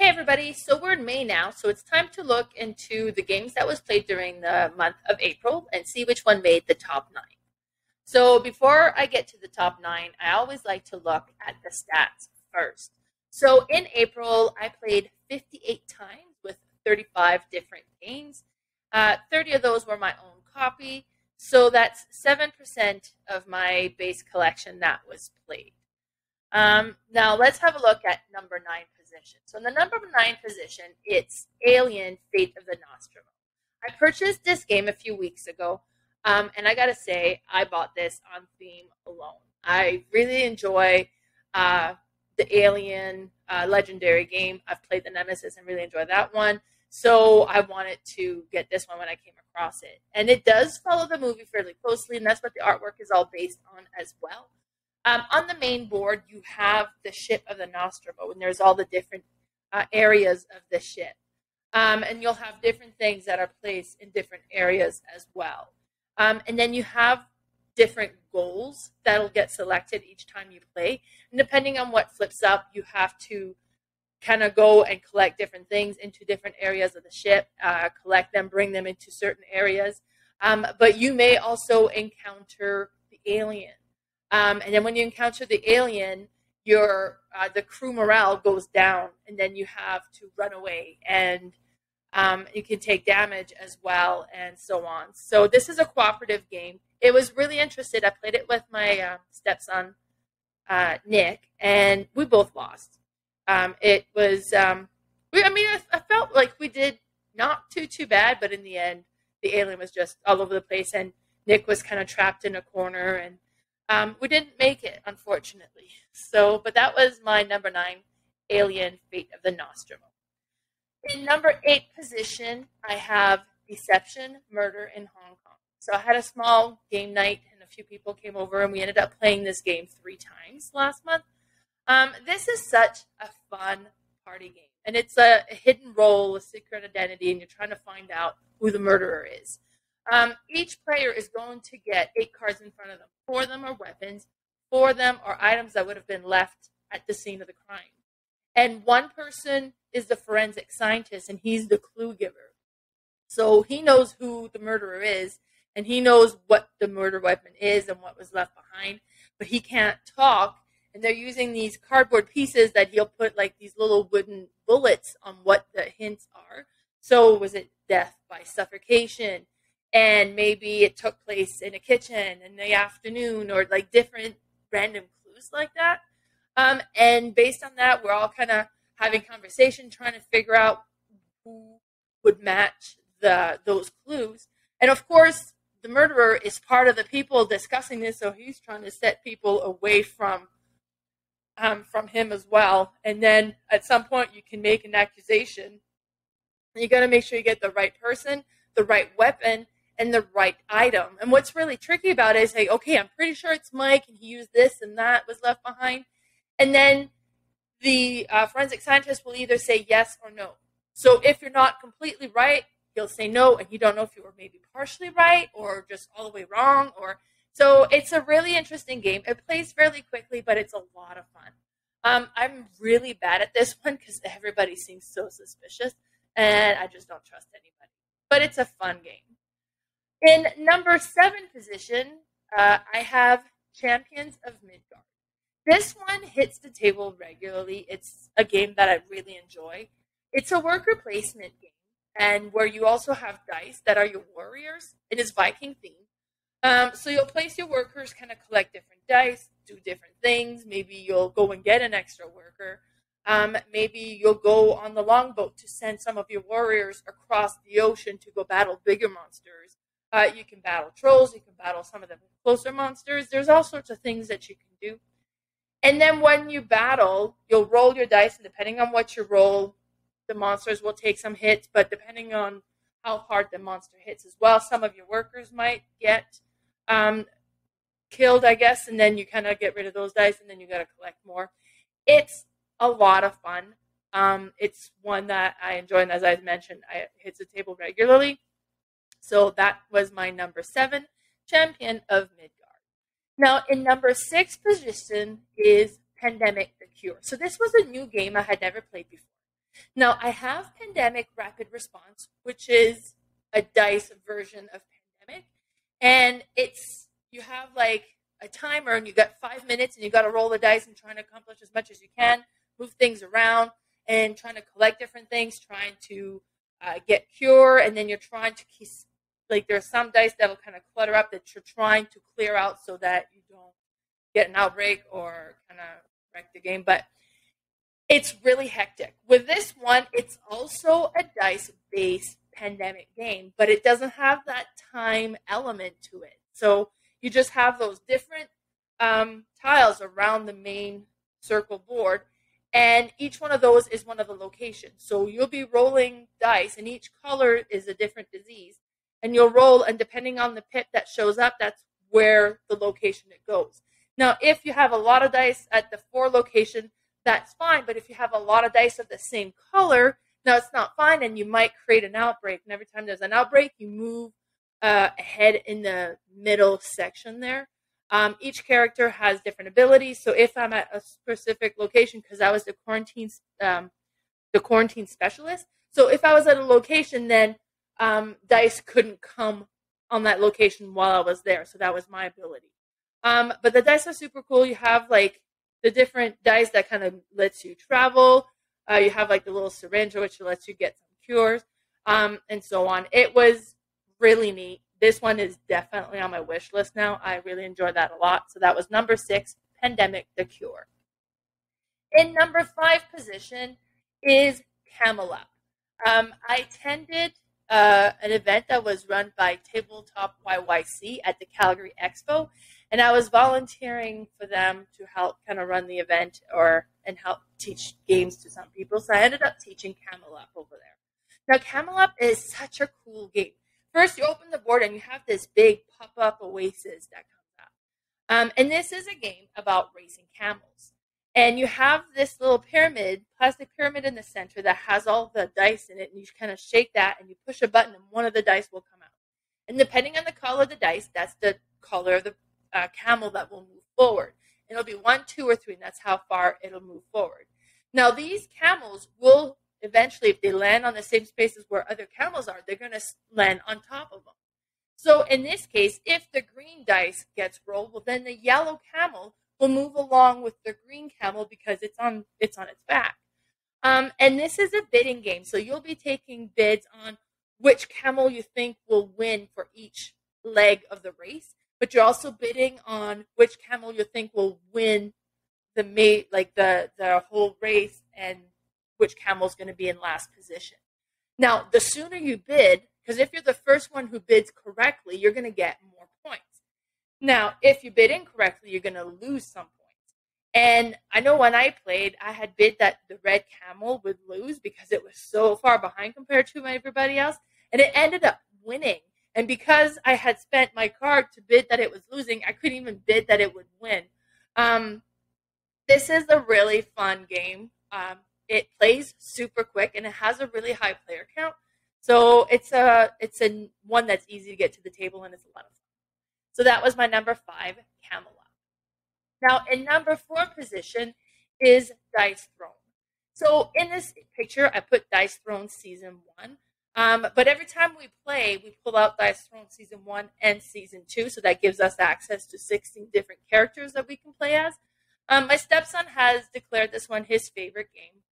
Everybody, so we're in May now, so it's time to look into the games that was played during the month of April and see which one made the top 9. So before I get to the top 9, I always like to look at the stats first. So in April, I played 58 times with 35 different games. 30 of those were my own copy, so that's 7% of my base collection that was played. Now let's have a look at number 9 position. So in the number 9 position, it's Alien: Fate of the Nostromo. I purchased this game a few weeks ago, and I gotta say, I bought this on theme alone. I really enjoy the Alien legendary game. I've played the Nemesis and really enjoy that one. So I wanted to get this one when I came across it. And it does follow the movie fairly closely, and that's what the artwork is all based on as well. On the main board, you have the ship of the Nostromo, and there's all the different areas of the ship. And you'll have different things that are placed in different areas as well. And then you have different goals that'll get selected each time you play. And depending on what flips up, you have to kind of go and collect different things into different areas of the ship, collect them, bring them into certain areas. But you may also encounter the alien. And then when you encounter the alien, the crew morale goes down, and then you have to run away, and you can take damage as well, and so on. So this is a cooperative game. It was really interesting. I played it with my stepson, Nick, and we both lost. It was, I felt like we did not too bad, but in the end, the alien was just all over the place, and Nick was kind of trapped in a corner, and we didn't make it, unfortunately. So, but that was my number 9, Alien: Fate of the Nostromo. In number 8 position, I have Deception, Murder in Hong Kong. So I had a small game night, and a few people came over, and we ended up playing this game 3 times last month. This is such a fun party game, and it's a hidden role, a secret identity, and you're trying to find out who the murderer is. Each player is going to get 8 cards in front of them. 4 of them are weapons. 4 of them are items that would have been left at the scene of the crime. And one person is the forensic scientist, and he's the clue giver. So he knows who the murderer is, and he knows what the murder weapon is and what was left behind, but he can't talk. And they're using these cardboard pieces that he'll put like these little wooden bullets on what the hints are. So was it death by suffocation? And maybe it took place in a kitchen in the afternoon, or like different random clues like that. And based on that, we're all kind of having conversation, trying to figure out who would match those clues. And of course, the murderer is part of the people discussing this, so he's trying to set people away from him as well. And then at some point, you can make an accusation. You got to make sure you get the right person, the right weapon, and the right item. And what's really tricky about it is, like, okay, I'm pretty sure it's Mike, and he used this, and that was left behind. And then the forensic scientist will either say yes or no. So if you're not completely right, he'll say no, and you don't know if you were maybe partially right or just all the way wrong. So it's a really interesting game. It plays fairly quickly, but it's a lot of fun. I'm really bad at this one because everybody seems so suspicious, and I just don't trust anybody. But it's a fun game. In number 7 position, I have Champions of Midgard. This one hits the table regularly. It's a game that I really enjoy. It's a worker placement game, and where you also have dice that are your warriors. It is Viking themed. So you'll place your workers, kind of collect different dice, do different things. Maybe you'll go and get an extra worker. Maybe you'll go on the longboat to send some of your warriors across the ocean to go battle bigger monsters. You can battle trolls. You can battle some of the closer monsters. There's all sorts of things that you can do. And then when you battle, you'll roll your dice, and depending on what you roll, the monsters will take some hits, but depending on how hard the monster hits as well, some of your workers might get killed, I guess, and then you kind of get rid of those dice, and then you got to collect more. It's a lot of fun. It's one that I enjoy, and as I mentioned, it hits the table regularly. So that was my number 7, Champion of Midgard. Now, in number 6 position is Pandemic: The Cure. So this was a new game I had never played before. Now, I have Pandemic Rapid Response, which is a dice version of Pandemic. And you have like a timer and you got 5 minutes and you got to roll the dice and trying to accomplish as much as you can, move things around and trying to collect different things, trying to get cure. And then you're trying to keep, like, there's some dice that'll kind of clutter up that you're trying to clear out so that you don't get an outbreak or kind of wreck the game. But it's really hectic. With this one, it's also a dice-based pandemic game, but it doesn't have that time element to it. So you just have those different tiles around the main circle board, and each one of those is one of the locations. So you'll be rolling dice, and each color is a different disease. And you'll roll, and depending on the pip that shows up, that's where the location it goes. Now, if you have a lot of dice at the 4 location, that's fine. But if you have a lot of dice of the same color, now it's not fine, and you might create an outbreak. And every time there's an outbreak, you move ahead in the middle section there. Each character has different abilities. So if I'm at a specific location, because I was the quarantine specialist, so if I was at a location, then dice couldn't come on that location while I was there. So that was my ability. But the dice are super cool. You have like the different dice that kind of lets you travel. You have like the little syringe, which lets you get some cures, and so on. It was really neat. This one is definitely on my wish list now. I really enjoyed that a lot. So that was number 6, Pandemic the Cure. In number 5 position is Camelot. I attended an event that was run by Tabletop YYC at the Calgary Expo, and I was volunteering for them to help kind of run the event and help teach games to some people. So I ended up teaching Camelot over there. Now, Camelot is such a cool game. First, you open the board and you have this big pop-up oasis that comes up. And this is a game about racing camels. And you have this little plastic pyramid in the center that has all the dice in it. And you kind of shake that and you push a button and one of the dice will come out. And depending on the color of the dice, that's the color of the camel that will move forward. And it'll be 1, 2, or 3, and that's how far it'll move forward. Now, these camels will eventually, if they land on the same spaces where other camels are, they're going to land on top of them. So in this case, if the green dice gets rolled, well, then the yellow camel will move along with the green camel because it's on its back. And this is a bidding game, so you'll be taking bids on which camel you think will win for each leg of the race, but you're also bidding on which camel you think will win the whole race and which camel is going to be in last position. Now, the sooner you bid, because if you're the first one who bids correctly, you're going to get more points. Now, if you bid incorrectly, you're going to lose some points. And I know when I played, I had bid that the red camel would lose because it was so far behind compared to everybody else, and it ended up winning. And because I had spent my card to bid that it was losing, I couldn't even bid that it would win. This is a really fun game. It plays super quick, and it has a really high player count. So it's a one that's easy to get to the table, and it's a lot of fun. So that was my number 5, Camelot. Now, in number 4 position is Dice Throne. So in this picture, I put Dice Throne Season 1. But every time we play, we pull out Dice Throne Season 1 and Season 2, so that gives us access to 16 different characters that we can play as. My stepson has declared this one his favorite game.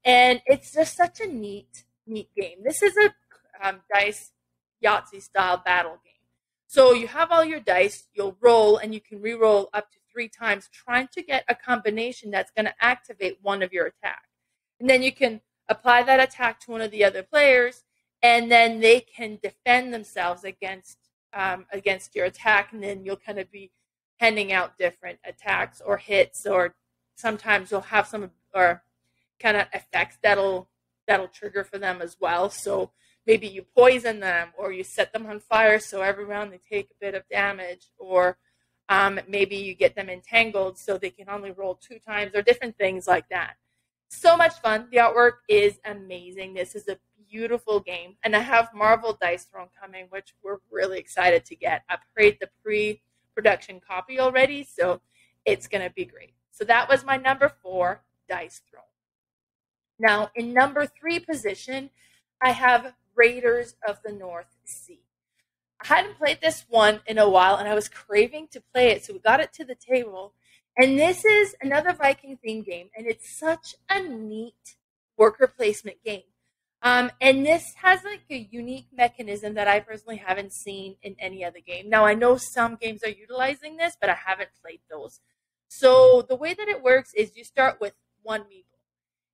And it's just such a neat game. This is a dice Yahtzee style battle game. So you have all your dice, you'll roll, and you can re-roll up to 3 times, trying to get a combination that's going to activate one of your attacks. And then you can apply that attack to one of the other players, and then they can defend themselves against your attack, and then you'll kind of be handing out different attacks or hits, or sometimes you'll have some or kind of effects that'll trigger for them as well. So maybe you poison them, or you set them on fire, so every round they take a bit of damage, or maybe you get them entangled so they can only roll 2 times, or different things like that. So much fun. The artwork is amazing. This is a beautiful game, and I have Marvel Dice Throne coming, which we're really excited to get. I've created the pre-production copy already, so it's going to be great. So that was my number 4, Dice Throne. Now, in number 3 position, I have Raiders of the North Sea. I hadn't played this one in a while, and I was craving to play it, so we got it to the table. And this is another Viking themed game, and it's such a neat worker placement game. And this has like a unique mechanism that I personally haven't seen in any other game. Now, I know some games are utilizing this, but I haven't played those. So the way that it works is you start with one meeple,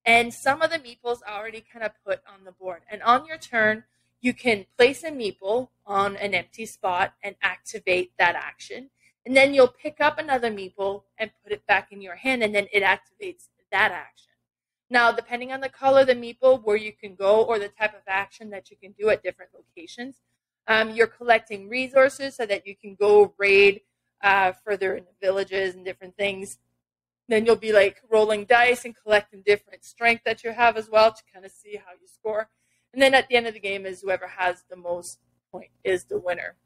and some of the meeples are already kind of put on the board. And on your turn, you can place a meeple on an empty spot and activate that action. And then you'll pick up another meeple and put it back in your hand, and then it activates that action. Now, depending on the color of the meeple, where you can go, or the type of action that you can do at different locations, you're collecting resources so that you can go raid further in the villages and different things. Then you'll be like rolling dice and collecting different strength that you have as well to kind of see how you score. And then at the end of the game is whoever has the most point is the winner.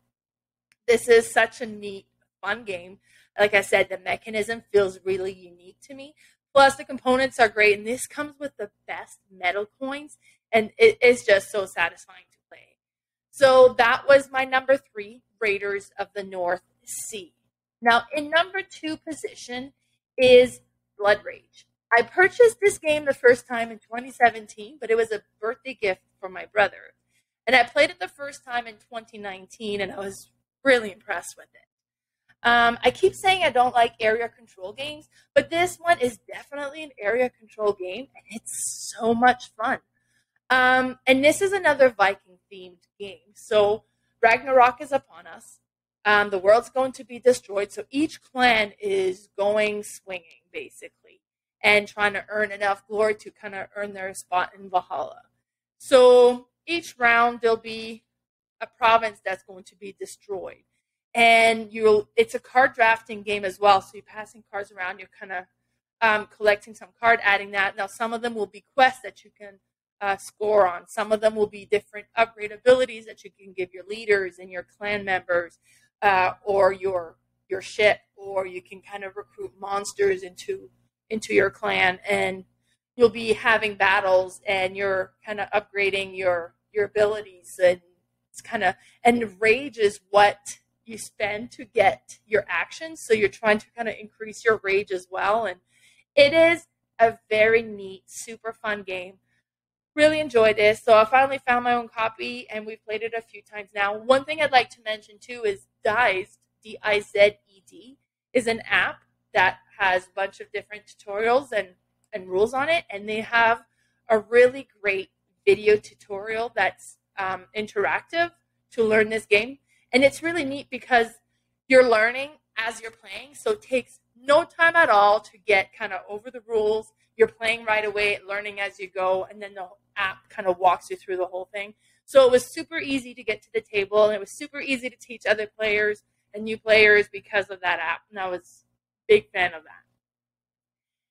This is such a neat, fun game. Like I said, the mechanism feels really unique to me. Plus, the components are great, and this comes with the best metal coins, and it is just so satisfying to play. So that was my number 3, Raiders of the North Sea. Now, in number 2 position is Blood Rage. I purchased this game the first time in 2017, but it was a birthday gift for my brother. And I played it the first time in 2019, and I was really impressed with it. I keep saying I don't like area control games, but this one is definitely an area control game, and it's so much fun. And this is another Viking-themed game. So Ragnarok is upon us. The world's going to be destroyed, so each clan is going swinging, basically, and trying to earn enough glory to kind of earn their spot in Valhalla. So each round, there'll be a province that's going to be destroyed. And it's a card drafting game as well. So you're passing cards around. You're kind of collecting some card, adding that. Now, some of them will be quests that you can score on. Some of them will be different upgrade abilities that you can give your leaders and your clan members, or your ship, or you can kind of recruit monsters into your clan, and you'll be having battles, and you're kind of upgrading your abilities, and it's kind of, and rage is what you spend to get your actions, so you're trying to kind of increase your rage as well. And it is a very neat, super fun game. Really enjoyed this. So I finally found my own copy, and we've played it a few times now. One thing I'd like to mention too is Dized, D-I-Z-E-D, is an app that has a bunch of different tutorials and rules on it, and they have a really great video tutorial that's interactive to learn this game. And it's really neat because you're learning as you're playing, so it takes no time at all to get kind of over the rules. You're playing right away, learning as you go, and then the app kind of walks you through the whole thing. So it was super easy to get to the table, and it was super easy to teach other players and new players because of that app, and I was a big fan of that.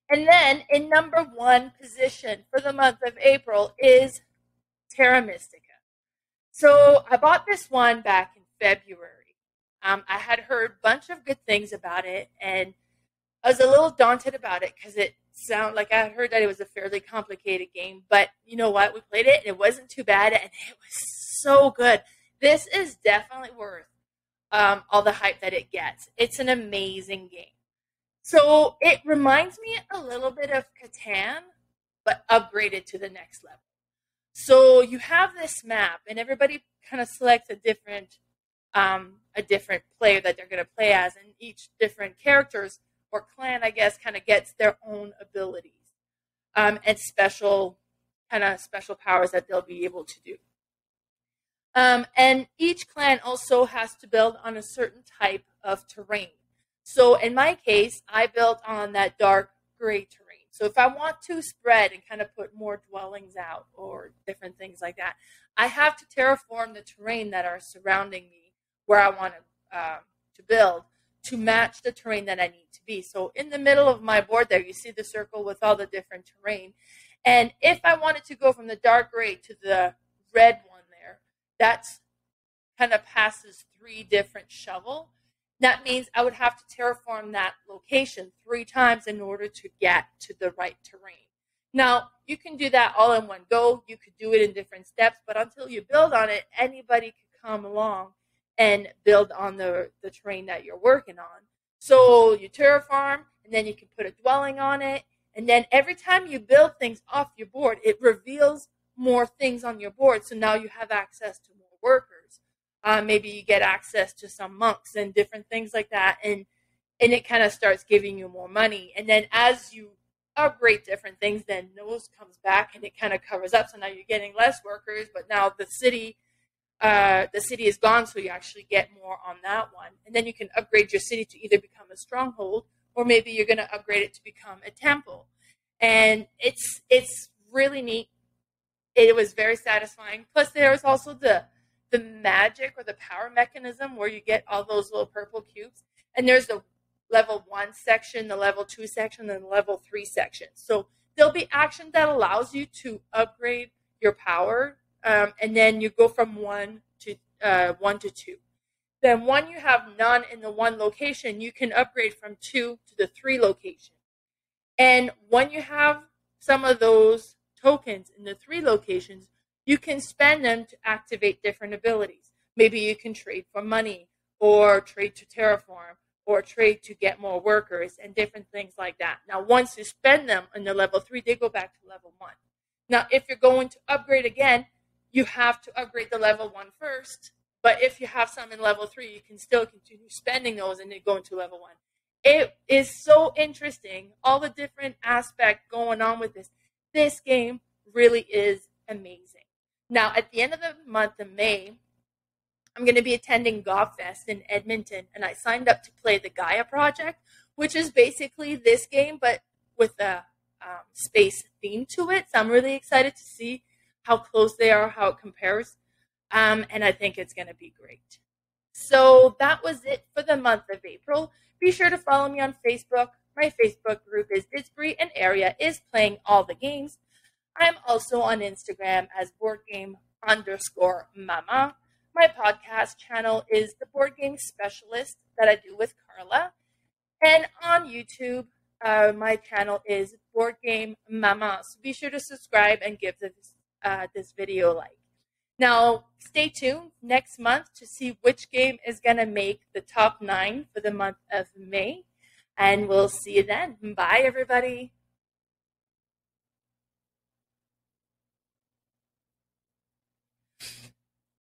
And then in number 1 position for the month of April is Terra Mystica. So I bought this one back in February. I had heard a bunch of good things about it, and I was a little daunted about it because it sounded like I had heard that it was a fairly complicated game. But you know what? We played it, and it wasn't too bad, and it was so good. This is definitely worth all the hype that it gets. It's an amazing game. So it reminds me a little bit of Catan, but upgraded to the next level. So you have this map, and everybody kind of selects a different player that they're going to play as, and each different characters or clan, I guess, kind of gets their own abilities and special powers that they'll be able to do. And each clan also has to build on a certain type of terrain. So in my case, I built on that dark gray terrain. So if I want to spread and kind of put more dwellings out or different things like that, I have to terraform the terrain that are surrounding me where I want to build to match the terrain that I need to be. So in the middle of my board there, you see the circle with all the different terrain. And if I wanted to go from the dark gray to the red one there, that's kind of passes 3 different shovel. That means I would have to terraform that location 3 times in order to get to the right terrain. Now, you can do that all in one go. You could do it in different steps, but until you build on it, anybody could come along and build on the terrain that you're working on. So you terraform, and then you can put a dwelling on it, and then every time you build things off your board, it reveals more things on your board. So now you have access to more workers. Maybe you get access to some monks and different things like that, and it kind of starts giving you more money. And then as you upgrade different things, then those comes back and it kind of covers up. So now you're getting less workers, but now the city is gone, so you actually get more on that one. And then you can upgrade your city to either become a stronghold, or maybe you're going to upgrade it to become a temple. And it's really neat. It was very satisfying. Plus, there was also the magic or the power mechanism where you get all those little purple cubes. And there's the level 1 section, the level 2 section, and the level 3 section. So there'll be action that allows you to upgrade your power, and then you go from 1 to 2. Then when you have none in the 1 location, you can upgrade from 2 to the 3 location. And when you have some of those tokens in the 3 locations, you can spend them to activate different abilities. Maybe you can trade for money, or trade to terraform, or trade to get more workers, and different things like that. Now, once you spend them in the level 3, they go back to level 1. Now, if you're going to upgrade again, you have to upgrade the level 1 first. But if you have some in level 3, you can still continue spending those and then go into level 1. It is so interesting, all the different aspects going on with this. This game really is amazing. Now, at the end of the month of May, I'm going to be attending GobFest in Edmonton, and I signed up to play the Gaia project, which is basically this game, but with a space theme to it. So I'm really excited to see how close they are, how it compares, and I think it's going to be great. So that was it for the month of April. Be sure to follow me on Facebook. My Facebook group is Didsbury, and area is playing all the games. I'm also on Instagram as boardgame_mama. My podcast channel is The Board Game Specialist that I do with Carla. And on YouTube, my channel is Board Game Mama. So be sure to subscribe and give this video a like. Now, stay tuned next month to see which game is going to make the top 9 for the month of May. And we'll see you then. Bye, everybody.